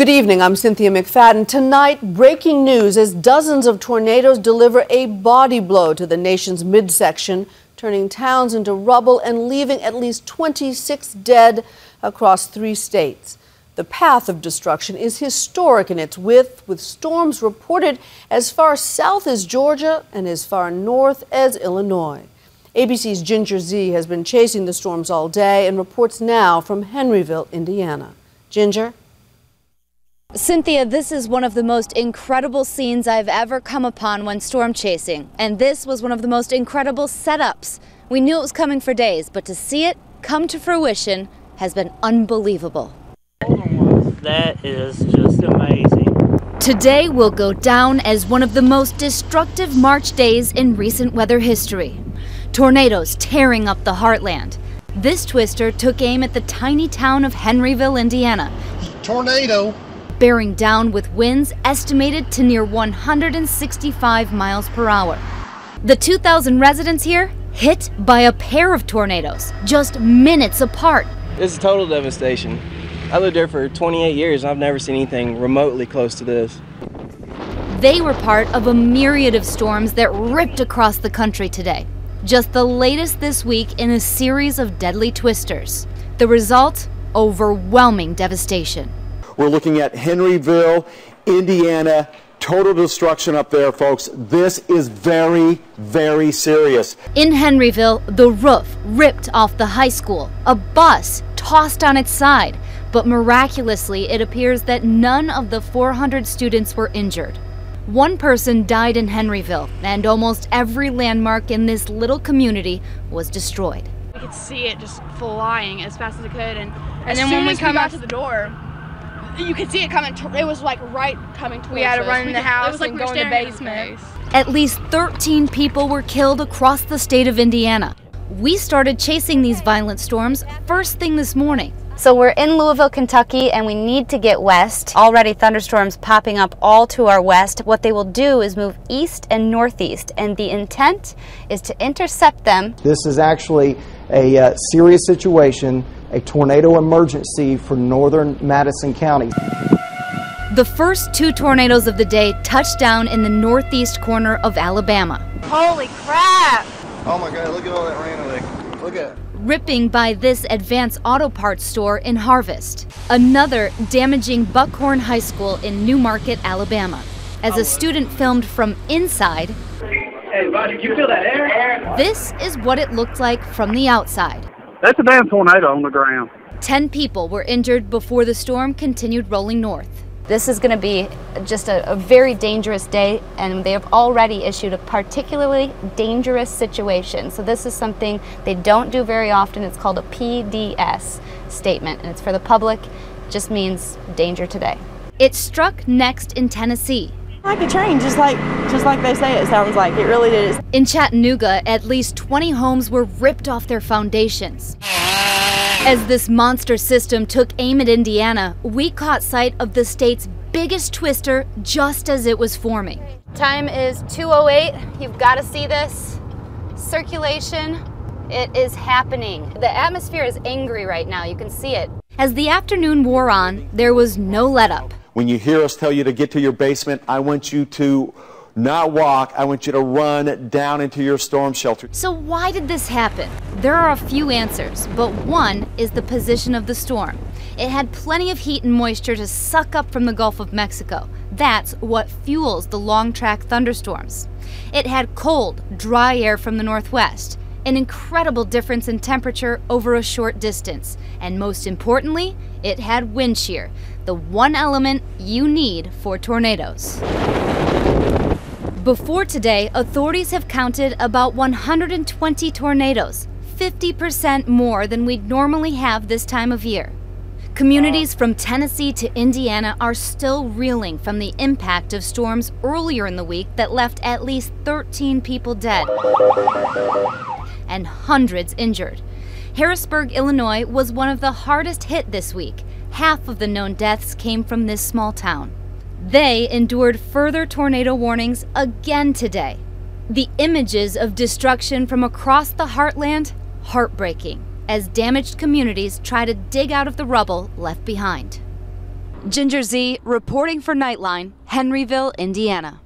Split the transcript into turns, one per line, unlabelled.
Good evening, I'm Cynthia McFadden. Tonight, breaking news as dozens of tornadoes deliver a body blow to the nation's midsection, turning towns into rubble and leaving at least 26 dead across 3 states. The path of destruction is historic in its width, with storms reported as far south as Georgia and as far north as Illinois. ABC's Ginger Zee has been chasing the storms all day and reports now from Henryville, Indiana. Ginger?
Cynthia, this is one of the most incredible scenes I've ever come upon when storm chasing. And this was one of the most incredible setups. We knew it was coming for days, but to see it come to fruition has been unbelievable.
That is just amazing.
Today will go down as one of the most destructive March days in recent weather history. Tornadoes tearing up the heartland. This twister took aim at the tiny town of Henryville, Indiana.
Tornado.
Bearing down with winds estimated to near 165 miles per hour. The 2,000 residents here hit by a pair of tornadoes, just minutes apart.
This is total devastation. I lived there for 28 years and I've never seen anything remotely close to this.
They were part of a myriad of storms that ripped across the country today. Just the latest this week in a series of deadly twisters. The result, overwhelming devastation.
We're looking at Henryville, Indiana, total destruction up there, folks. This is very, very serious.
In Henryville, the roof ripped off the high school, a bus tossed on its side, but miraculously it appears that none of the 400 students were injured. One person died in Henryville, and almost every landmark in this little community was destroyed.
We could see it just flying as fast as it could, and
then when we come
out to the door, you could see it coming. It was like right coming towards us.
We had to run in the house
like
and go in the basement.
At least 13 people were killed across the state of Indiana. We started chasing these violent storms first thing this morning.
So we're in Louisville, Kentucky, and we need to get west. Already thunderstorms popping up all to our west. What they will do is move east and northeast, and the intent is to intercept them.
This is actually a serious situation, a tornado emergency for northern Madison County.
The first 2 tornadoes of the day touched down in the northeast corner of Alabama.
Holy crap!
Oh my God, look at all that rain over there. Look at it.
Ripping by this Advance Auto Parts store in Harvest. Another damaging Buckhorn High School in Newmarket, Alabama. As a student filmed from inside,
hey Roger, can you feel that air?
This is what it looked like from the outside.
That's a damn tornado on the ground.
10 people were injured before the storm continued rolling north.
This is going to be just a very dangerous day, and they have already issued a particularly dangerous situation. So this is something they don't do very often. It's called a PDS statement, and it's for the public. It just means danger today.
It struck next in Tennessee.
Like a train, just like they say it sounds like. It really is.
In Chattanooga, at least 20 homes were ripped off their foundations. As this monster system took aim at Indiana, we caught sight of the state's biggest twister just as it was forming.
Time is 2:08. You've got to see this. Circulation, it is happening. The atmosphere is angry right now. You can see it.
As the afternoon wore on, there was no let-up.
When you hear us tell you to get to your basement, I want you to not walk. I want you to run down into your storm shelter.
So why did this happen? There are a few answers, but one is the position of the storm. It had plenty of heat and moisture to suck up from the Gulf of Mexico. That's what fuels the long-track thunderstorms. It had cold, dry air from the northwest, an incredible difference in temperature over a short distance, and most importantly, it had wind shear, the one element you need for tornadoes. Before today, authorities have counted about 120 tornadoes, 50% more than we'd normally have this time of year. Communities from Tennessee to Indiana are still reeling from the impact of storms earlier in the week that left at least 13 people dead and hundreds injured. Harrisburg, Illinois was one of the hardest hit this week. Half of the known deaths came from this small town. They endured further tornado warnings again today. The images of destruction from across the heartland, heartbreaking, as damaged communities try to dig out of the rubble left behind. Ginger Z reporting for Nightline, Henryville, Indiana.